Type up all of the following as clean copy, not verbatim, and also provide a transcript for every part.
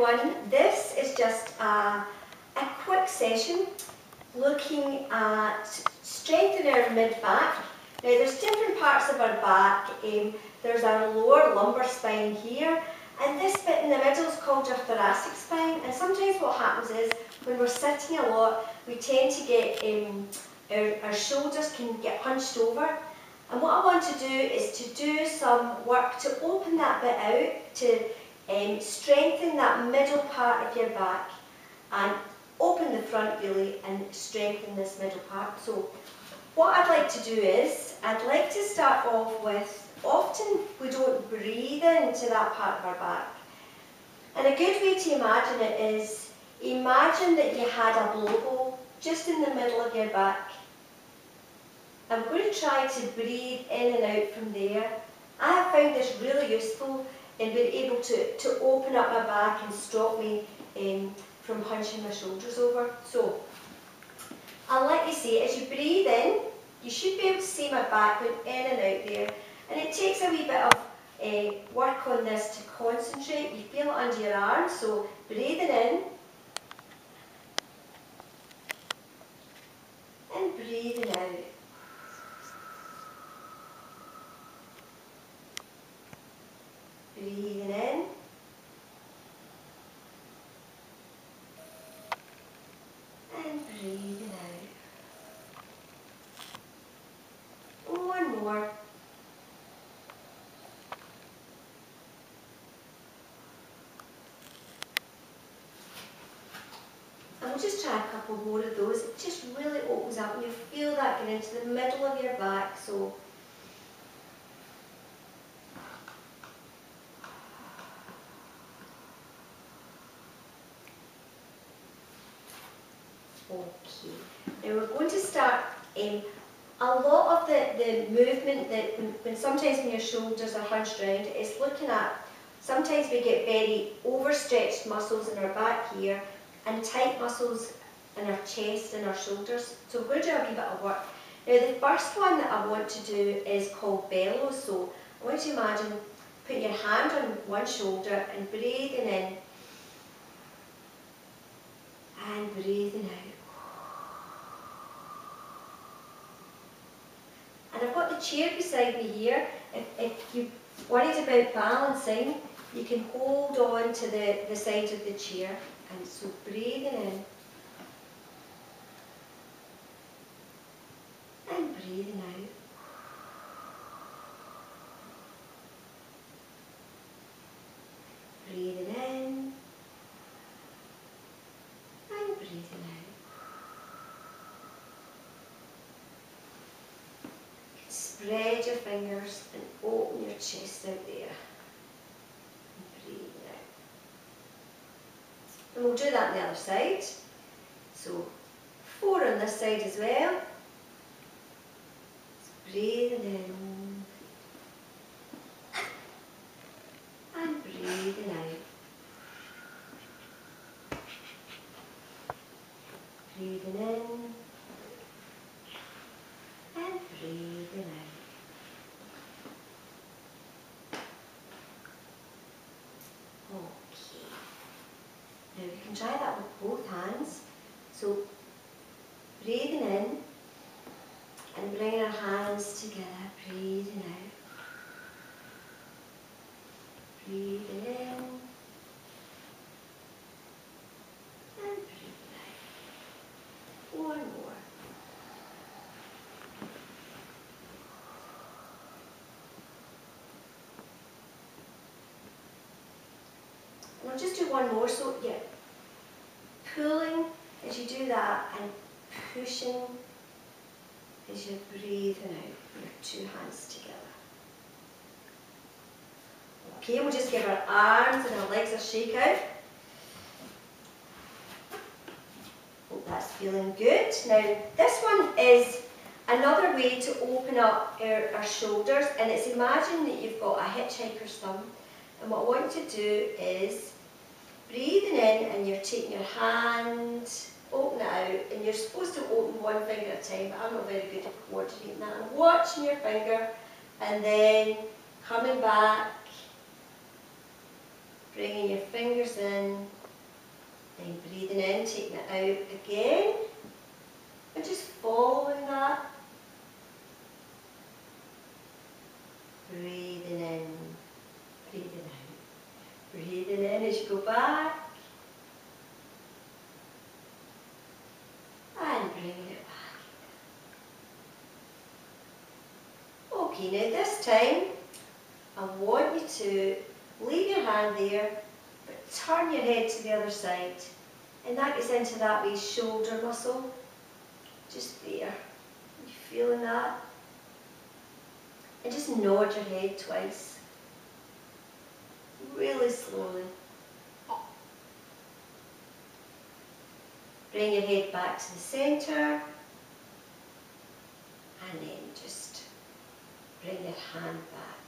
everyone. This is just a quick session looking at strengthening our mid-back. Now there's different parts of our back. There's our lower lumbar spine here, and this bit in the middle is called our thoracic spine. And sometimes what happens is when we're sitting a lot, we tend to get, our shoulders can get hunched over. And what I want to do is to do some work to open that bit out, to strengthen that middle part of your back and open the front really and strengthen this middle part. So what I'd like to do is, I'd like to start off with, often we don't breathe into that part of our back. And a good way to imagine it is, imagine that you had a blowhole just in the middle of your back. I'm going to try to breathe in and out from there. I have found this really useful in being able to open up my back and stop me from hunching my shoulders over. So, I'll let you see, as you breathe in, you should be able to see my back going in and out there. And it takes a wee bit of work on this to concentrate. You feel it under your arms, so breathing in and breathing out. Breathing in and breathing out. One more. And we'll just try a couple more of those. It just really opens up and you feel that going into the middle of your back. So okay, now we're going to start, a lot of the movement that sometimes when your shoulders are hunched around is looking at, sometimes we get very overstretched muscles in our back here and tight muscles in our chest and our shoulders. So we're going to do a wee bit of work. Now the first one that I want to do is called bellows. So I want you to imagine putting your hand on one shoulder and breathing in and breathing out. And I've got the chair beside me here. If you're worried about balancing, you can hold on to the side of the chair. And so breathing in and breathing out. Breathing in and breathing out. Spread your fingers and open your chest out there. And breathe out. And we'll do that on the other side. So 4 on this side as well. Breathing in and breathing out. Breathing in and breathing out. Okay. Now we can try that with both hands. So breathing in and bringing our hands together, breathing out. Breathing in and breathing out. One more. And I'll just do one more. So yeah, pulling as you do that and pushing as you're breathing out, your 2 hands together. Okay, we'll just give our arms and our legs a shake out. Hope that's feeling good. Now, this one is another way to open up our shoulders, and it's imagine that you've got a hitchhiker's thumb, and what I want you to do is breathing in and you're taking your hand, open it out, and you're supposed to open one finger at a time, but I'm not very good at coordinating that. I'm watching your finger and then coming back, bringing your fingers in Then breathing in, taking it out again. And just following that. Breathing in, breathing out. Breathing in as you go back. And bringing it back. Okay, now this time, I want you to leave your hand there, but turn your head to the other side. And that gets into that wee shoulder muscle, just there. You feeling that? And just nod your head twice. Really slowly. Bring your head back to the centre. And then just bring your hand back.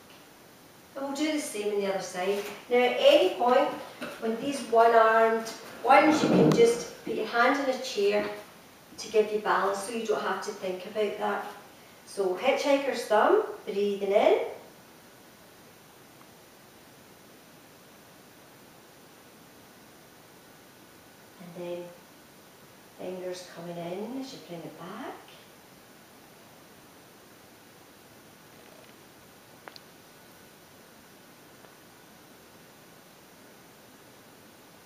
And we'll do the same on the other side. Now at any point, when these one-armed ones, you can just put your hand in a chair to give you balance so you don't have to think about that. So hitchhiker's thumb, breathing in. And then fingers coming in as you bring it back.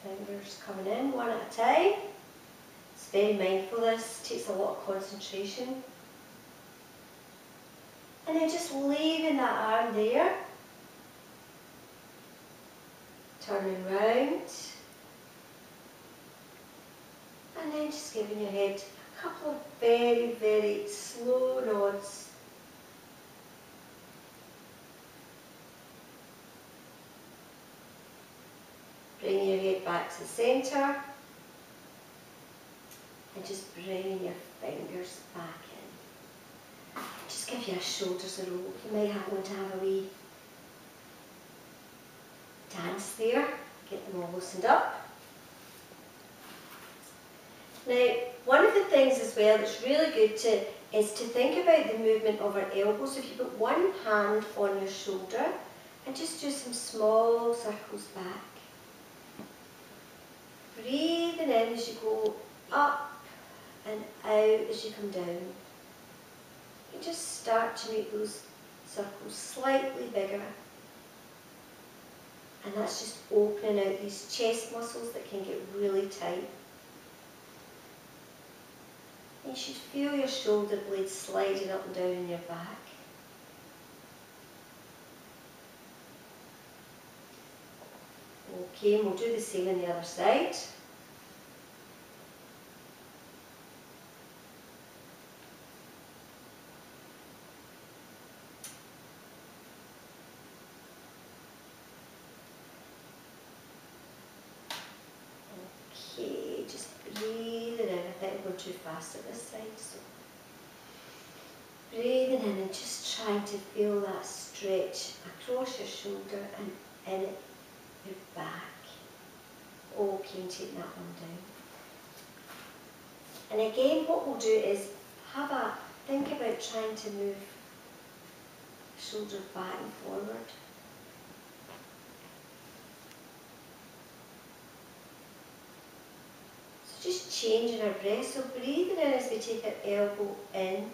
Fingers coming in one at a time. It's very mindful, this takes a lot of concentration. And then just leaving that arm there. Turning round. And then just giving your head a couple of very, very slow nods. Bringing your head back to the centre. And just bringing your fingers back in. Just give your shoulders a roll. You might want to have a wee dance there. Get them all loosened up. Now, one of the things as well that's really good is to think about the movement of our elbows. So if you put one hand on your shoulder and just do some small circles back. Breathing in as you go up and out as you come down. You just start to make those circles slightly bigger. And that's just opening out these chest muscles that can get really tight. You should feel your shoulder blades sliding up and down in your back. Okay, and we'll do the same on the other side. Okay, just breathing in. I think we're too fast at this side. So breathing in and just trying to feel that stretch across your shoulder and in your back. Okay, and take that one down. And again, what we'll do is think about trying to move shoulder back and forward. So just changing our breath. So breathing in as we take our elbow in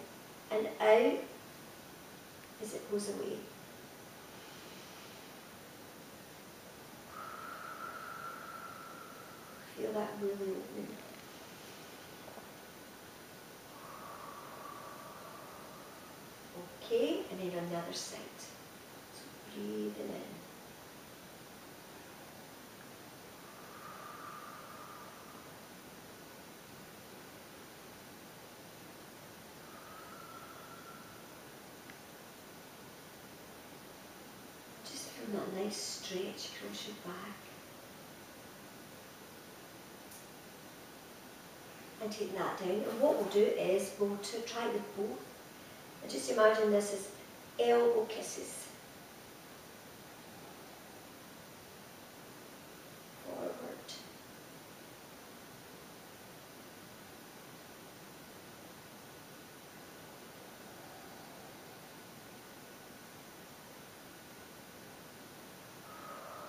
and out as it goes away. Feel that really opening. Okay, and then on the other side. So breathing in. Just feel that nice stretch across your back. And take that down. And what we'll do is we'll try with both. And just imagine this as elbow kisses. Forward.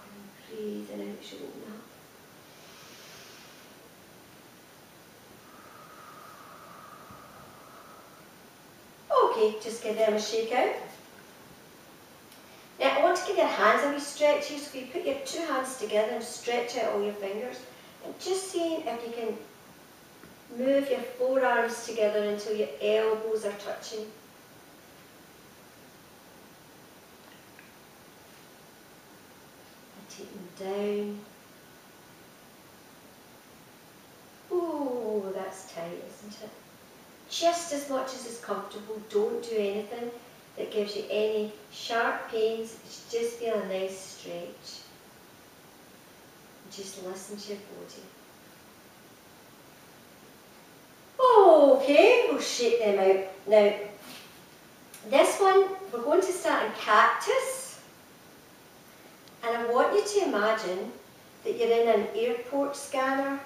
And breathing out as you open up. Okay, just give them a shake out. Now I want to give your hands a wee stretch here, so you put your two hands together and stretch out all your fingers. And just seeing if you can move your forearms together until your elbows are touching. And take them down. Ooh, that's tight, isn't it? Just as much as is comfortable. Don't do anything that gives you any sharp pains. Just feel a nice stretch. Just listen to your body. Okay, we'll shake them out. Now, this one, we're going to start in cactus. And I want you to imagine that you're in an airport scanner.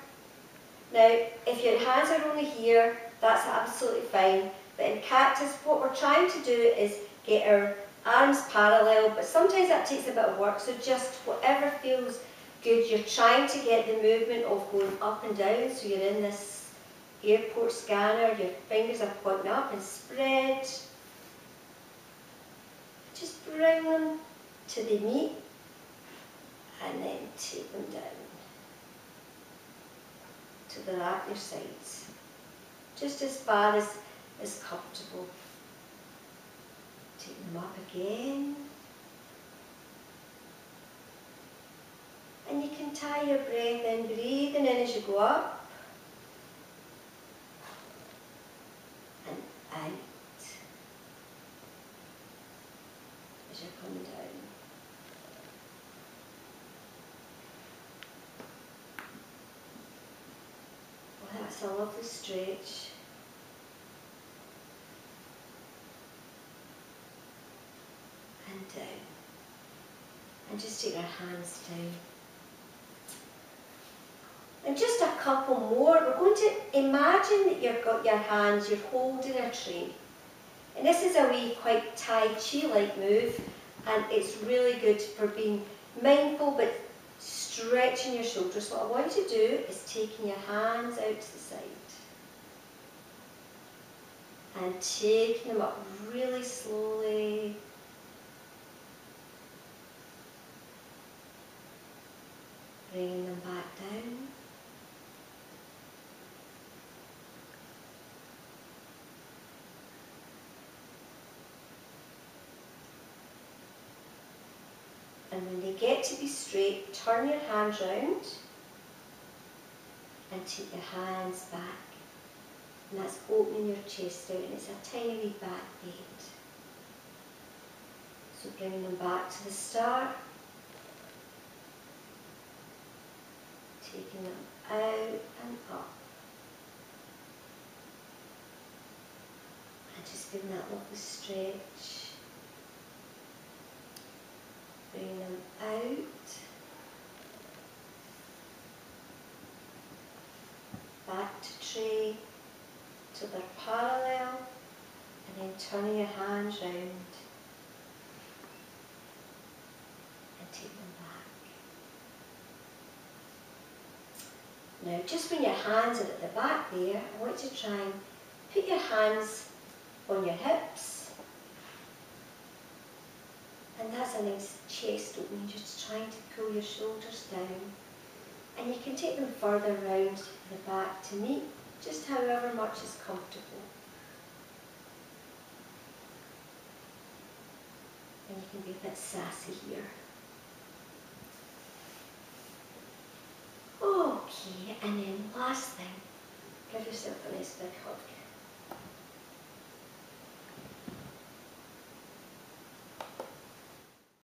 Now, if your hands are only here, that's absolutely fine. But in cactus, what we're trying to do is get our arms parallel, but sometimes that takes a bit of work, so just whatever feels good. You're trying to get the movement of going up and down, so you're in this airport scanner, your fingers are pointing up and spread. Just bring them to the meet and then take them down to the at your sides. Just as far as is comfortable. Take them up again. And you can tie your breath in, breathing in as you go up and out as you're coming down. Well, that's a lovely stretch. And down. And just take our hands down. And just a couple more. We're going to imagine that you've got your hands, you're holding a tray. And this is a wee quite Tai Chi-like move, and it's really good for being mindful but stretching your shoulders. What I want you to do is taking your hands out to the side and taking them up really slowly. Bringing them back down. And when they get to be straight, turn your hands round and take your hands back. And that's opening your chest out, and it's a tiny wee back bend. So bringing them back to the start. Taking them out and up. And just feeling that lovely stretch. Bring them out, back to tray till they're parallel, and then turning your hands round and take them back. Now, just when your hands are at the back there, I want you to try and put your hands on your hips. And that's a nice chest opening, just trying to pull your shoulders down. And you can take them further round the back to meet, just however much is comfortable. And you can be a bit sassy here. Okay, and then last thing, give yourself a nice big hug.